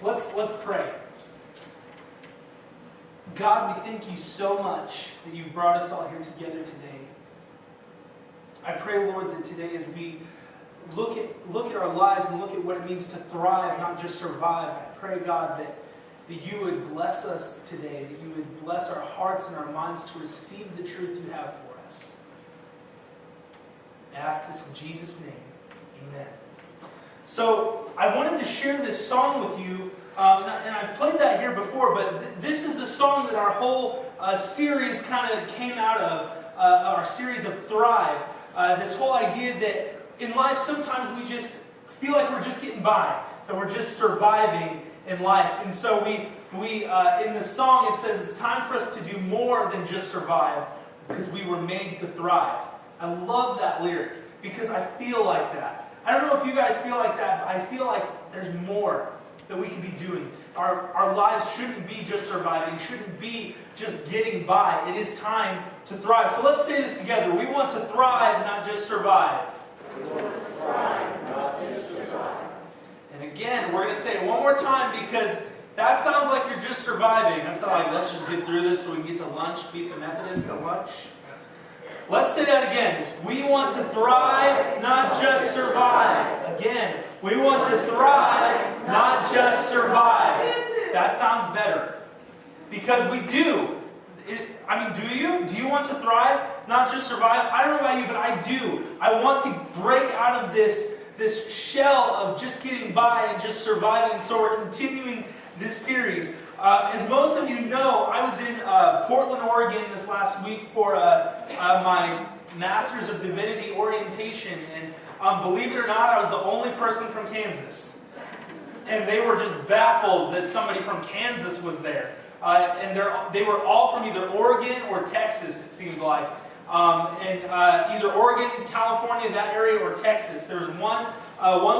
Let's pray. God, we thank you so much that you've brought us all here together today. I pray, Lord, that today as we look at our lives and look at what it means to thrive, not just survive, I pray, God, that you would bless us today, that you would bless our hearts and our minds to receive the truth you have for us. I ask this in Jesus' name. Amen. So I wanted to share this song with you, and I've played that here before, but this is the song that our whole series kind of came out of, our series of Thrive. This whole idea that in life sometimes we just feel like we're just getting by, that we're just surviving in life. And so we in the song it says it's time for us to do more than just survive because we were made to thrive. I love that lyric because I feel like that. I don't know if you guys feel like that, but I feel like there's more that we can be doing. Our lives shouldn't be just surviving, shouldn't be just getting by. It is time to thrive. So let's say this together. We want to thrive, not just survive. We want to thrive, not just survive. And again, we're going to say it one more time because that sounds like you're just surviving. That's not like, let's just get through this so we can get to lunch, beat the Methodist to lunch. Let's say that again. We want to thrive, not just survive. Again, we want to thrive, not just survive. That sounds better. Because we do. Do you? Do you want to thrive, not just survive? I don't know about you, but I do. I want to break out of this shell of just getting by and just surviving. So we're continuing this series. As most of you know, I was in Portland, Oregon this last week for my Masters of Divinity orientation. And believe it or not, I was the only person from Kansas. And they were just baffled that somebody from Kansas was there. And they were all from either Oregon or Texas, it seemed like. Either Oregon, California, that area, or Texas. There was one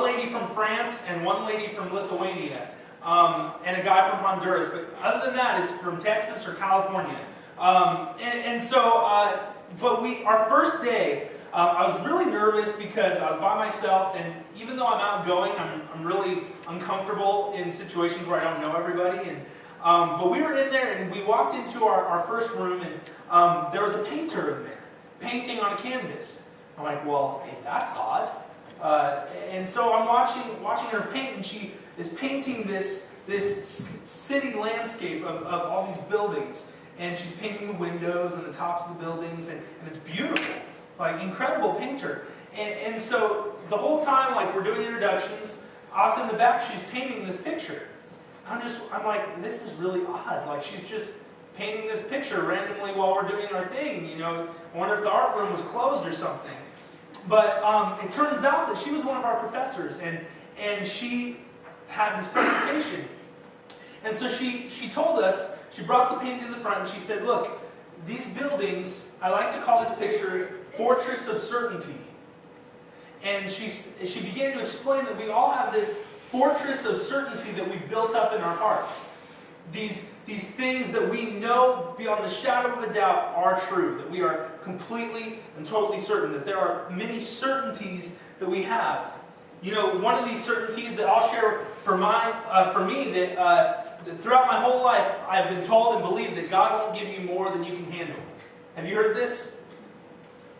lady from France and one lady from Lithuania. And a guy from Honduras. But other than that, it's from Texas or California. Our first day, I was really nervous because I was by myself, and even though I'm outgoing, I'm really uncomfortable in situations where I don't know everybody. But we were in there, and we walked into our first room, and there was a painter in there, painting on a canvas. I'm like, well, hey, that's odd. And so I'm watching her paint, and she is painting this city landscape of all these buildings. And she's painting the windows and the tops of the buildings, and it's beautiful. Like, incredible painter. And so the whole time, like, we're doing introductions, off in the back, she's painting this picture. I'm like, this is really odd. Like, she's just painting this picture randomly while we're doing our thing. You know, I wonder if the art room was closed or something. But it turns out that she was one of our professors, and she had this presentation. And so she told us, she brought the painting to the front, and she said, look, these buildings, I like to call this picture Fortress of Certainty. And she began to explain that we all have this fortress of certainty that we've built up in our hearts. These things that we know beyond the shadow of a doubt are true, that we are completely and totally certain, that there are many certainties that we have. You know, one of these certainties that I'll share for me, that throughout my whole life, I've been told and believed that God won't give you more than you can handle. Have you heard this?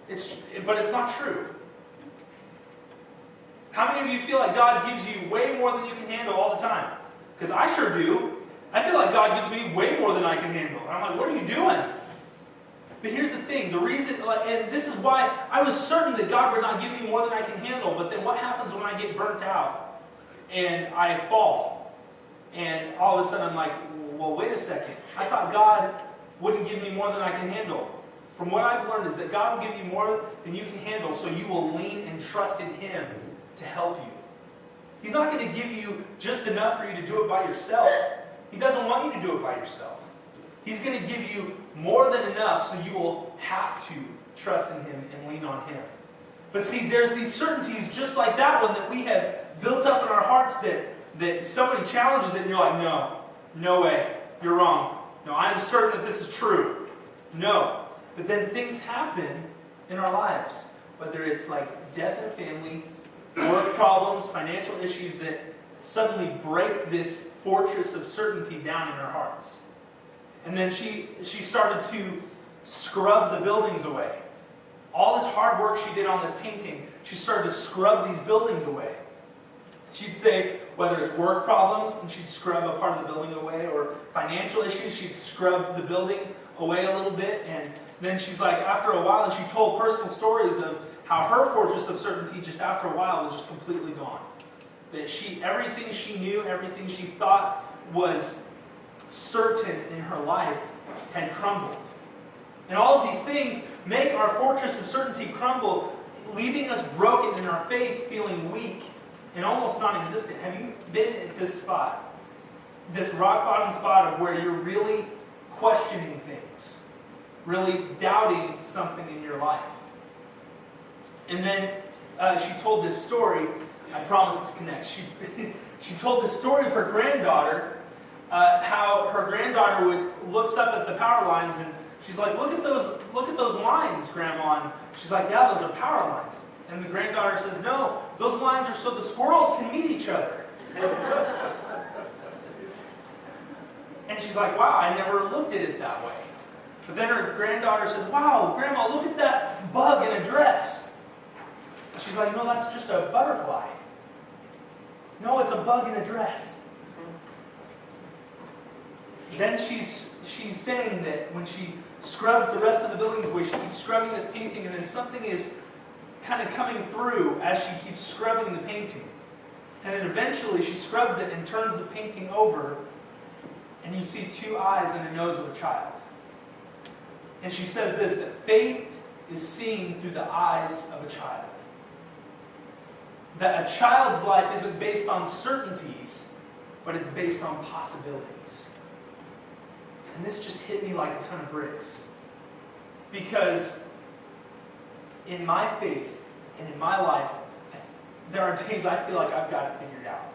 But it's not true. How many of you feel like God gives you way more than you can handle all the time? Because I sure do. I feel like God gives me way more than I can handle. I'm like, what are you doing? But here's the thing, the reason, and this is why I was certain that God would not give me more than I can handle, but then what happens when I get burnt out and I fall? And all of a sudden I'm like, well, wait a second. I thought God wouldn't give me more than I can handle. From what I've learned is that God will give you more than you can handle, so you will lean and trust in Him to help you. He's not going to give you just enough for you to do it by yourself. He doesn't want you to do it by yourself. He's going to give you more than enough, so you will have to trust in Him and lean on Him. But see, there's these certainties just like that one that we have built up in our hearts that somebody challenges it and you're like, no way, you're wrong. No, I'm certain that this is true. No. But then things happen in our lives, whether it's like death in family, work problems, financial issues that suddenly break this fortress of certainty down in their hearts. And then she started to scrub the buildings away. All this hard work she did on this painting, she started to scrub these buildings away. She'd say, whether it's work problems, and she'd scrub a part of the building away, or financial issues, she'd scrub the building away a little bit. And then she's like, after a while, and she told personal stories of how her fortress of certainty just after a while was just completely gone. That everything she knew, everything she thought was certain in her life had crumbled. And all of these things make our fortress of certainty crumble, leaving us broken in our faith, feeling weak and almost non-existent. Have you been at this spot? This rock bottom spot of where you're really questioning things, really doubting something in your life. And then she told this story. I promise this connects. She told the story of her granddaughter, how her granddaughter looks up at the power lines and she's like, look at those lines, Grandma. And she's like, yeah, those are power lines. And the granddaughter says, no, those lines are so the squirrels can meet each other. And she's like, wow, I never looked at it that way. But then her granddaughter says, wow, Grandma, look at that bug in a dress. And she's like, no, that's just a butterfly. No, it's a bug in a dress. Then she's saying that when she scrubs the rest of the buildings away, she keeps scrubbing this painting, and then something is kind of coming through as she keeps scrubbing the painting. And then eventually she scrubs it and turns the painting over, and you see two eyes and a nose of a child. And she says this, that faith is seen through the eyes of a child. That a child's life isn't based on certainties, but it's based on possibilities. And this just hit me like a ton of bricks. Because in my faith and in my life, there are days I feel like I've got it figured out.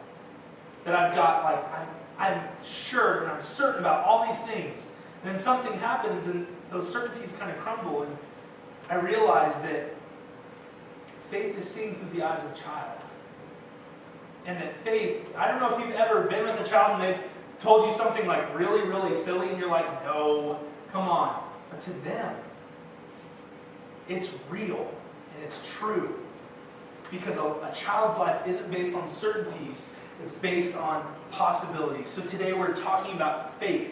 That I've got, I'm sure and I'm certain about all these things. And then something happens and those certainties kind of crumble, and I realize that faith is seen through the eyes of a child. And that faith, I don't know if you've ever been with a child and they've told you something like really, really silly, and you're like, no, come on. But to them, it's real and it's true. Because a child's life isn't based on certainties, it's based on possibilities. So today we're talking about faith.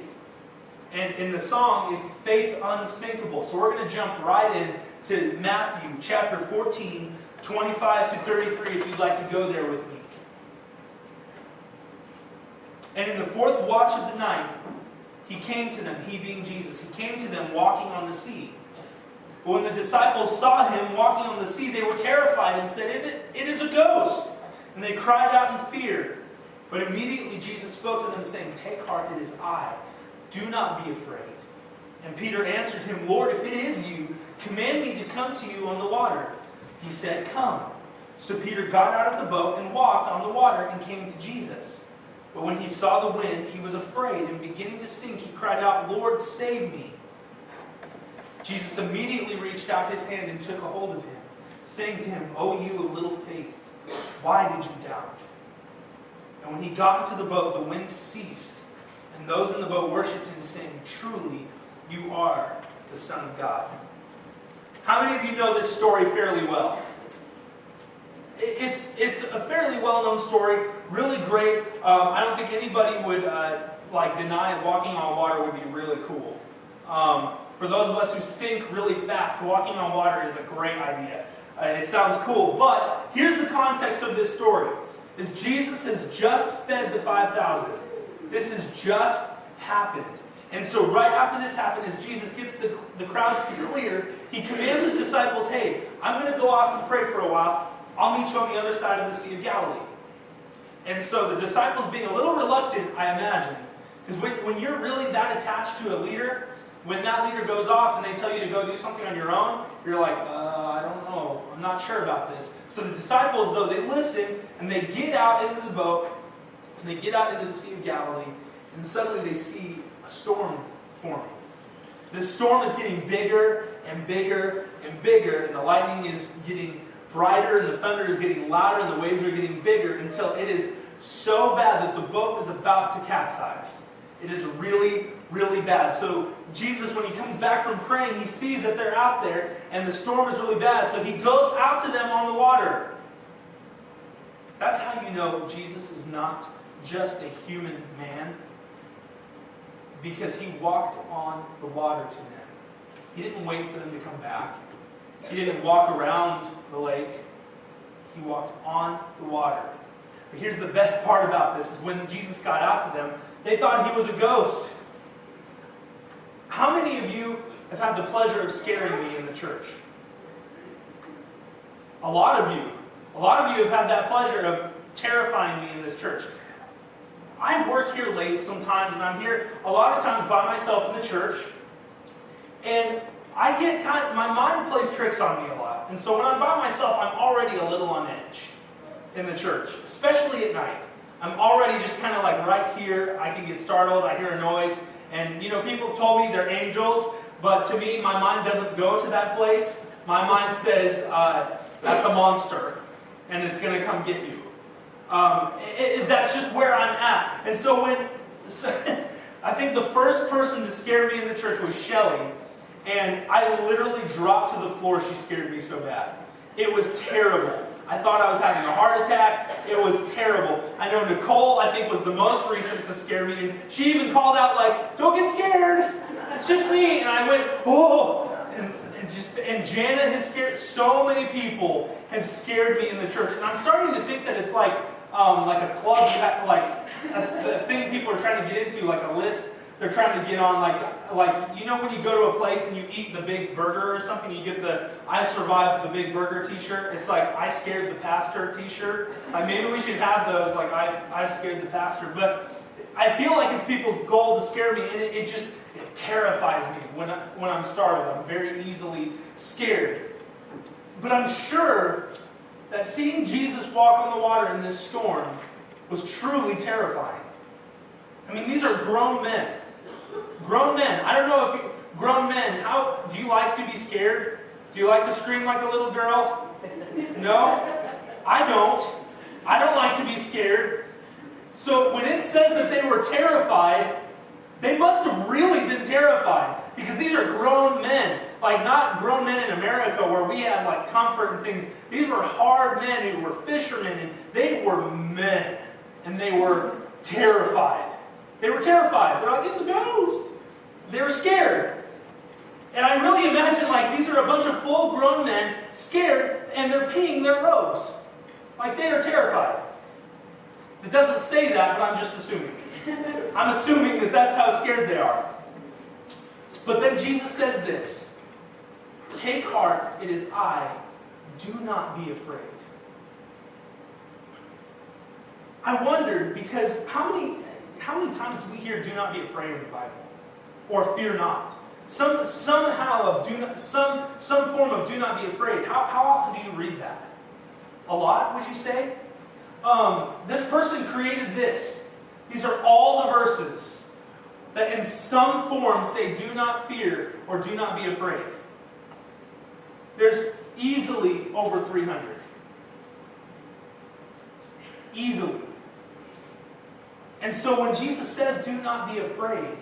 And in the song, it's faith unsinkable. So we're going to jump right in to Matthew chapter 14, 25 to 33, if you'd like to go there with me. And in the fourth watch of the night, he came to them, he being Jesus, he came to them walking on the sea. But when the disciples saw him walking on the sea, they were terrified and said, it is a ghost. And they cried out in fear. But immediately Jesus spoke to them, saying, take heart, it is I. Do not be afraid. And Peter answered him, Lord, if it is you, command me to come to you on the water. He said, come. So Peter got out of the boat and walked on the water and came to Jesus. But when he saw the wind, he was afraid, and beginning to sink, he cried out, Lord, save me. Jesus immediately reached out his hand and took a hold of him, saying to him, O you of little faith, why did you doubt? And when he got into the boat, the wind ceased, and those in the boat worshipped him, saying, truly, you are the Son of God. How many of you know this story fairly well? It's a fairly well-known story, really great. I don't think anybody would deny walking on water would be really cool. For those of us who sink really fast, walking on water is a great idea. It sounds cool, but here's the context of this story. Is Jesus has just fed the 5,000. This has just happened. And so right after this happened, as Jesus gets the crowds to clear, he commands the disciples, hey, I'm going to go off and pray for a while. I'll meet you on the other side of the Sea of Galilee. And so the disciples being a little reluctant, I imagine, because when you're really that attached to a leader, when that leader goes off and they tell you to go do something on your own, you're like, I don't know, I'm not sure about this. So the disciples, though, they listen and they get out into the boat and they get out into the Sea of Galilee, and suddenly they see a storm forming. This storm is getting bigger and bigger and bigger, and the lightning is getting brighter, and the thunder is getting louder, and the waves are getting bigger, until it is so bad that the boat is about to capsize. It is really, really bad. So Jesus, when he comes back from praying, he sees that they're out there and the storm is really bad. So he goes out to them on the water. That's how you know Jesus is not just a human man, because he walked on the water to them. He didn't wait for them to come back. He didn't walk around the lake. He walked on the water. But here's the best part about this, is when Jesus got out to them, they thought he was a ghost. How many of you have had the pleasure of scaring me in the church? A lot of you. A lot of you have had that pleasure of terrifying me in this church. I work here late sometimes, and I'm here a lot of times by myself in the church. And I get my mind plays tricks on me a lot. And so when I'm by myself, I'm already a little on edge in the church, especially at night. I'm already just kind of like right here. I can get startled. I hear a noise. And, people have told me they're angels. But to me, my mind doesn't go to that place. My mind says, that's a monster. And it's going to come get you. That's just where I'm at. And so I think the first person to scare me in the church was Shelly. And I literally dropped to the floor. She scared me so bad. It was terrible. I thought I was having a heart attack. It was terrible. I know Nicole, I think, was the most recent to scare me. And she even called out, like, don't get scared. It's just me. And I went, oh. And Jana has scared, so many people have scared me in the church. And I'm starting to think that it's like a club, like a thing people are trying to get into, like a list they're trying to get on, like when you go to a place and you eat the big burger or something, you get the I survived the big burger t-shirt. It's like I scared the pastor t-shirt. Like maybe we should have those, like I've scared the pastor. But I feel like it's people's goal to scare me, and it terrifies me when I'm startled. I'm very easily scared. But I'm sure that seeing Jesus walk on the water in this storm was truly terrifying. I mean, these are grown men. Grown men. I don't know if grown men, how do you like to be scared? Do you like to scream like a little girl? No? I don't. I don't like to be scared. So when it says that they were terrified, they must have really been terrified. Because these are grown men. Like not grown men in America where we have like comfort and things. These were hard men who were fishermen, and they were men. And they were terrified. They were terrified. They're like, it's a ghost. They were scared. And I really imagine like these are a bunch of full-grown men scared, and they're peeing their robes. Like they are terrified. It doesn't say that, but I'm just assuming. I'm assuming that that's how scared they are. But then Jesus says this, take heart, it is I, do not be afraid. I wondered, because how many times do we hear do not be afraid in the Bible? Or fear not? Some form of do not be afraid. How often do you read that? A lot, would you say? This person created this. These are all the verses that in some form say do not fear or do not be afraid. There's easily over 300. Easily. And so when Jesus says do not be afraid,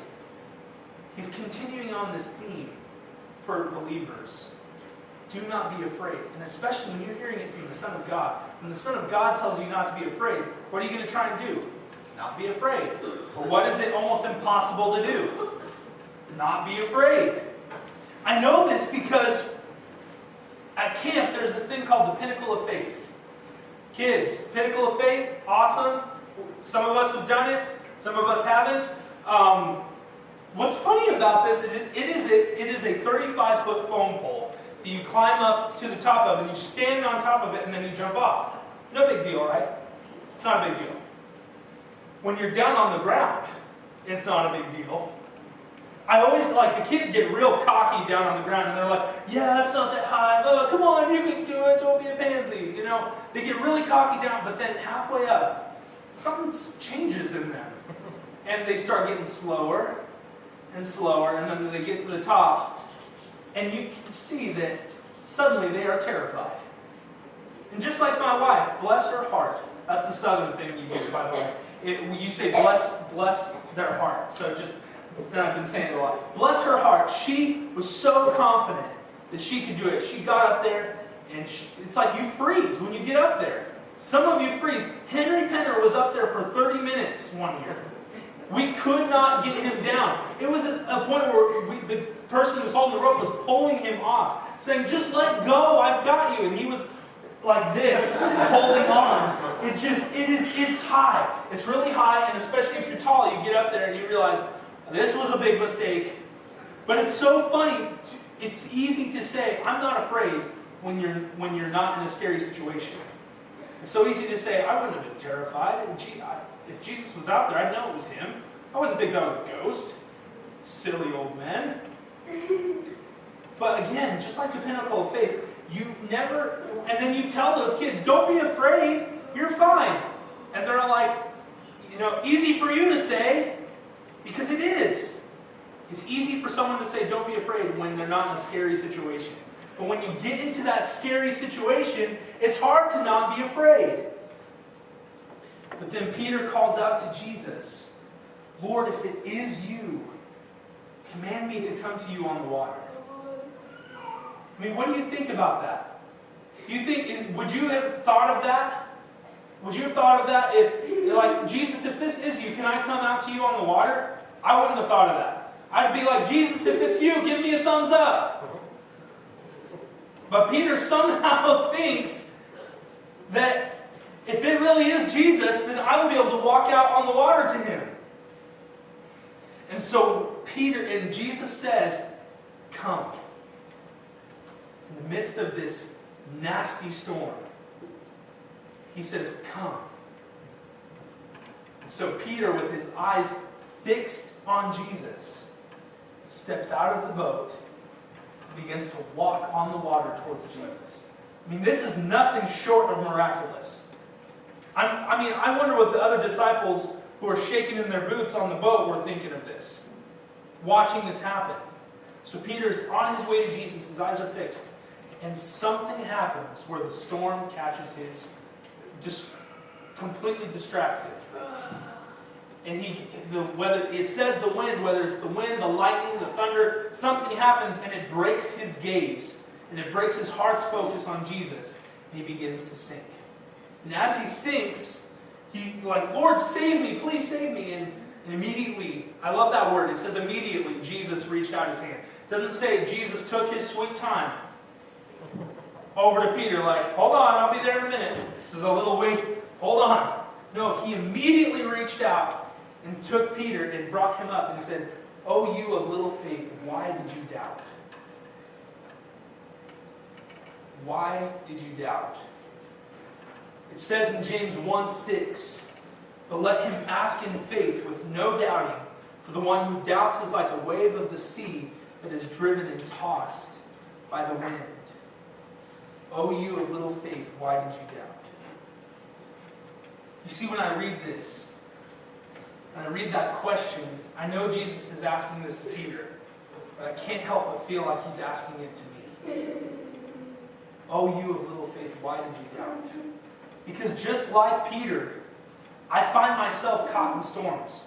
he's continuing on this theme for believers. Do not be afraid. And especially when you're hearing it from the Son of God. When the Son of God tells you not to be afraid, what are you going to try and do? Not be afraid. But what is it almost impossible to do? Not be afraid. I know this because at camp there's this thing called the Pinnacle of Faith. Kids, Pinnacle of Faith, awesome. Some of us have done it. Some of us haven't. What's funny about this is it is a 35-foot foam pole that you climb up to the top of, and you stand on top of it, and then you jump off. No big deal, right? It's not a big deal. When you're down on the ground, it's not a big deal. I always like, the kids get real cocky down on the ground, and they're like, yeah, that's not that high. Oh, come on, you can do it. Don't be a pansy. You know, they get really cocky down, but then halfway up, something changes in them. And they start getting slower and slower, and then they get to the top, and you can see that suddenly they are terrified. And just like my wife, bless her heart, That's the southern thing you do, by the way. You say bless their heart. So just, I've been saying it a lot. Bless her heart. She was so confident that she could do it. She got up there, and it's like you freeze when you get up there. Some of you freeze. Henry Penner was up there for 30 minutes one year. We could not get him down. It was at a point where the person who was holding the rope was pulling him off, saying, just let go, I've got you. And he was like this, holding on. It's high. It's really high, and especially if you're tall, you get up there and you realize, this was a big mistake. But it's so funny. It's easy to say, I'm not afraid when you're not in a scary situation. It's so easy to say, I wouldn't have been terrified. If Jesus was out there, I'd know it was him. I wouldn't think that was a ghost. Silly old men. But again, just like the pinnacle of faith, you never, and then you tell those kids, don't be afraid, you're fine. And they're like, easy for you to say, because it is. It's easy for someone to say, don't be afraid, when they're not in a scary situation. But when you get into that scary situation, it's hard to not be afraid. But then Peter calls out to Jesus, Lord, if it is you, command me to come to you on the water. I mean, what do you think about that? Would you have thought of that? Would you have thought of that if, like, Jesus, if this is you, can I come out to you on the water? I wouldn't have thought of that. I'd be like, Jesus, if it's you, give me a thumbs up. But Peter somehow thinks that if it really is Jesus, then I will be able to walk out on the water to him. And so Jesus says, come. In the midst of this nasty storm, he says, come. And so Peter, with his eyes fixed on Jesus, steps out of the boat and begins to walk on the water towards Jesus. I mean, this is nothing short of miraculous. I wonder what the other disciples who are shaking in their boots on the boat were thinking of this, watching this happen. So Peter's on his way to Jesus, his eyes are fixed, and something happens where the storm catches just completely distracts him. And it says the wind, whether it's the wind, the lightning, the thunder, something happens and it breaks his gaze, and it breaks his heart's focus on Jesus, and he begins to sink. And as he sinks, he's like, Lord, save me, please save me. And immediately, I love that word, it says immediately Jesus reached out his hand. It doesn't say Jesus took his sweet time over to Peter like, hold on, I'll be there in a minute. This is a little wait, hold on. No, he immediately reached out and took Peter and brought him up and said, "O you of little faith, why did you doubt?" Why did you doubt? It says in James 1:6, "But let him ask in faith with no doubting, for the one who doubts is like a wave of the sea that is driven and tossed by the wind. O you of little faith, why did you doubt?" You see, when I read this, and I read that question, I know Jesus is asking this to Peter, but I can't help but feel like he's asking it to me. O you of little faith, why did you doubt? Because just like Peter, I find myself caught in storms.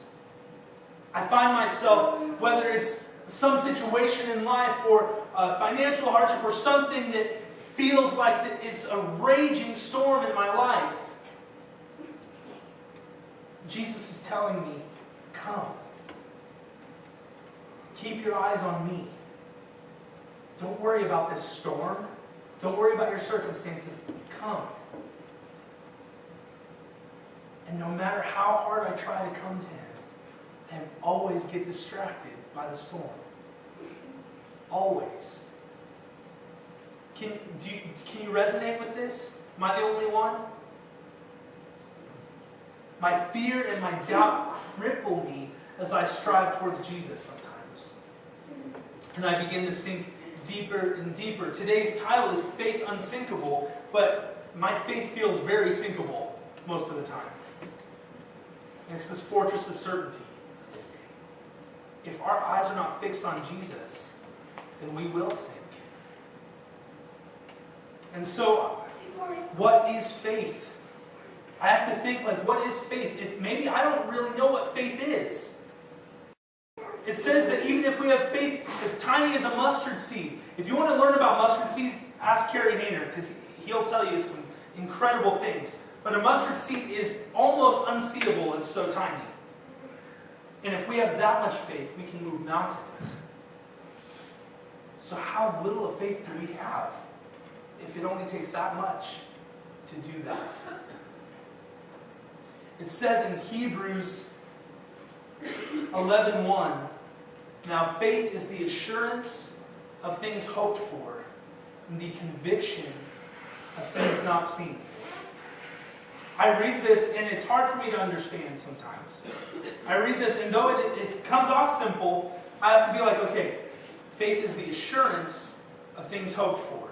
I find myself, whether it's some situation in life or a financial hardship or something that feels like it's a raging storm in my life, Jesus is telling me, come. Keep your eyes on me. Don't worry about this storm. Don't worry about your circumstances. Come. And no matter how hard I try to come to him, I always get distracted by the storm. Always. Can you resonate with this? Am I the only one? My fear and my doubt cripple me as I strive towards Jesus sometimes. And I begin to sink deeper and deeper. Today's title is Faith Unsinkable, but my faith feels very sinkable most of the time. And it's this fortress of certainty. If our eyes are not fixed on Jesus, then we will sink. And so, what is faith? I have to think, like, what is faith? If maybe I don't really know what faith is. It says that even if we have faith as tiny as a mustard seed, if you want to learn about mustard seeds, ask Kerry Hayner, because he'll tell you some incredible things. But a mustard seed is almost unseeable, it's so tiny. And if we have that much faith, we can move mountains. So how little of faith do we have if it only takes that much to do that? It says in Hebrews 11:1, now faith is the assurance of things hoped for and the conviction of things not seen. I read this and it's hard for me to understand sometimes. I read this and though it comes off simple, I have to be like, okay, faith is the assurance of things hoped for.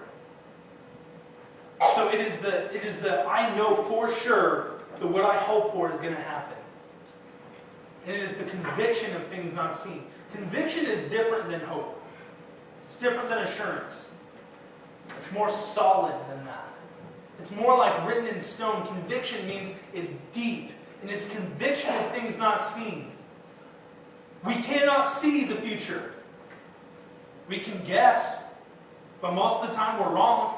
So it is the I know for sure that what I hope for is going to happen. And it is the conviction of things not seen. Conviction is different than hope. It's different than assurance. It's more solid than that. It's more like written in stone. Conviction means it's deep, and it's conviction of things not seen. We cannot see the future. We can guess, but most of the time we're wrong.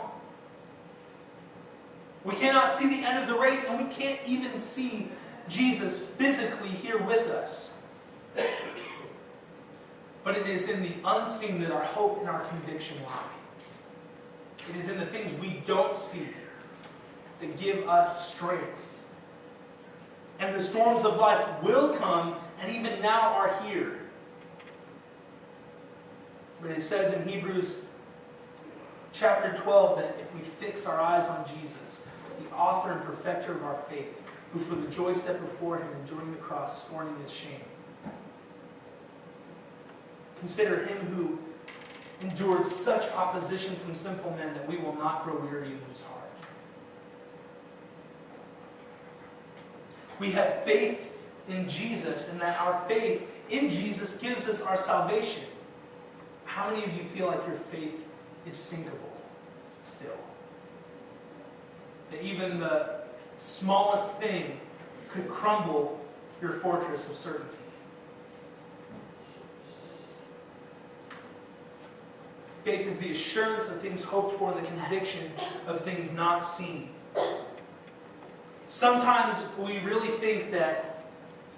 We cannot see the end of the race, and we can't even see Jesus physically here with us. But it is in the unseen that our hope and our conviction lie. It is in the things we don't see that give us strength. And the storms of life will come, and even now are here. But it says in Hebrews chapter 12 that if we fix our eyes on Jesus, the author and perfecter of our faith, who for the joy set before him enduring the cross, scorning its shame. Consider him who endured such opposition from sinful men that we will not grow weary and lose heart. We have faith in Jesus, and that our faith in Jesus gives us our salvation. How many of you feel like your faith is sinkable still? That even the smallest thing could crumble your fortress of certainty. Faith is the assurance of things hoped for and the conviction of things not seen. Sometimes we really think that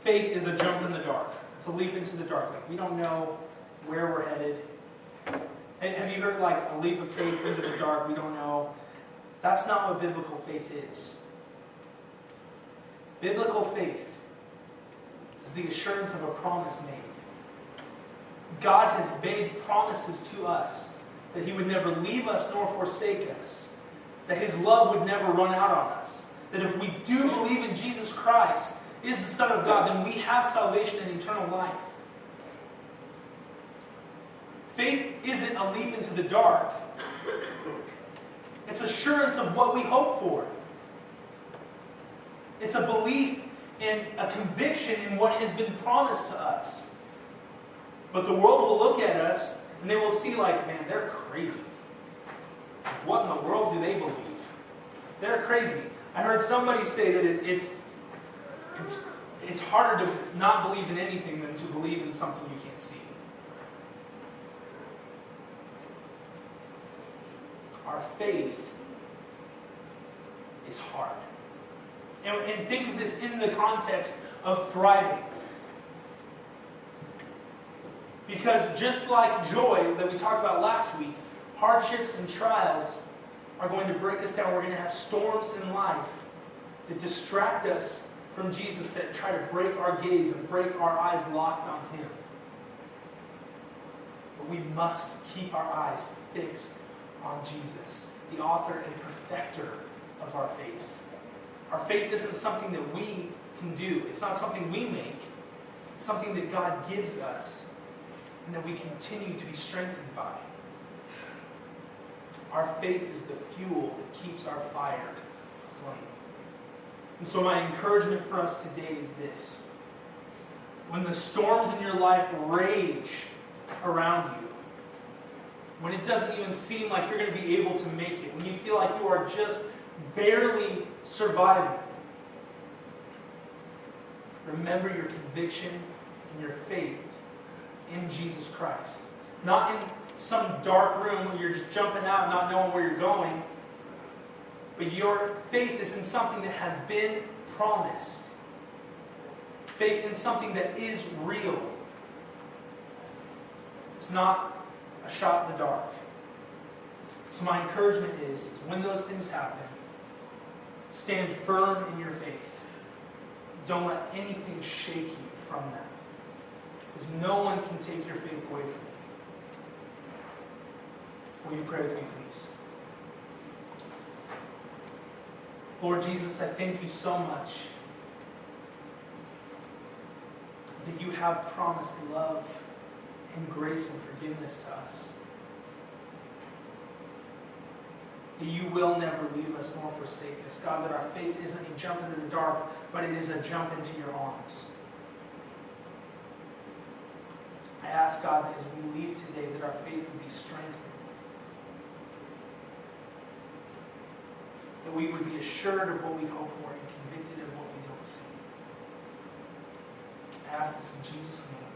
faith is a jump in the dark. It's a leap into the dark. Like we don't know where we're headed. Have you heard like a leap of faith into the dark? We don't know. That's not what biblical faith is. Biblical faith is the assurance of a promise made. God has made promises to us that he would never leave us nor forsake us, that his love would never run out on us, that if we do believe in Jesus Christ is the Son of God, then we have salvation and eternal life. Faith isn't a leap into the dark. It's assurance of what we hope for. It's a belief and a conviction in what has been promised to us. But the world will look at us and they will see like, man, they're crazy. What in the world do they believe? They're crazy. I heard somebody say that it's harder to not believe in anything than to believe in something you can't see. Our faith is hard. And think of this in the context of thriving. Because just like joy that we talked about last week, hardships and trials are going to break us down. We're going to have storms in life that distract us from Jesus, that try to break our gaze and break our eyes locked on him. But we must keep our eyes fixed on Jesus, the author and perfecter of our faith. Our faith isn't something that we can do. It's not something we make. It's something that God gives us and that we continue to be strengthened by. Our faith is the fuel that keeps our fire aflame. And so my encouragement for us today is this. When the storms in your life rage around you, when it doesn't even seem like you're going to be able to make it, when you feel like you are just barely surviving, remember your conviction and your faith in Jesus Christ. Not in some dark room where you're just jumping out not knowing where you're going, but your faith is in something that has been promised. Faith in something that is real. It's not a shot in the dark. So my encouragement is when those things happen, stand firm in your faith. Don't let anything shake you from that. Because no one can take your faith away from you. Will you pray with me, please? Lord Jesus, I thank you so much that you have promised love and grace and forgiveness to us. That you will never leave us nor forsake us. God, that our faith isn't a jump into the dark, but it is a jump into your arms. I ask, God, that as we leave today, that our faith would be strengthened. That we would be assured of what we hope for and convicted of what we don't see. I ask this in Jesus' name.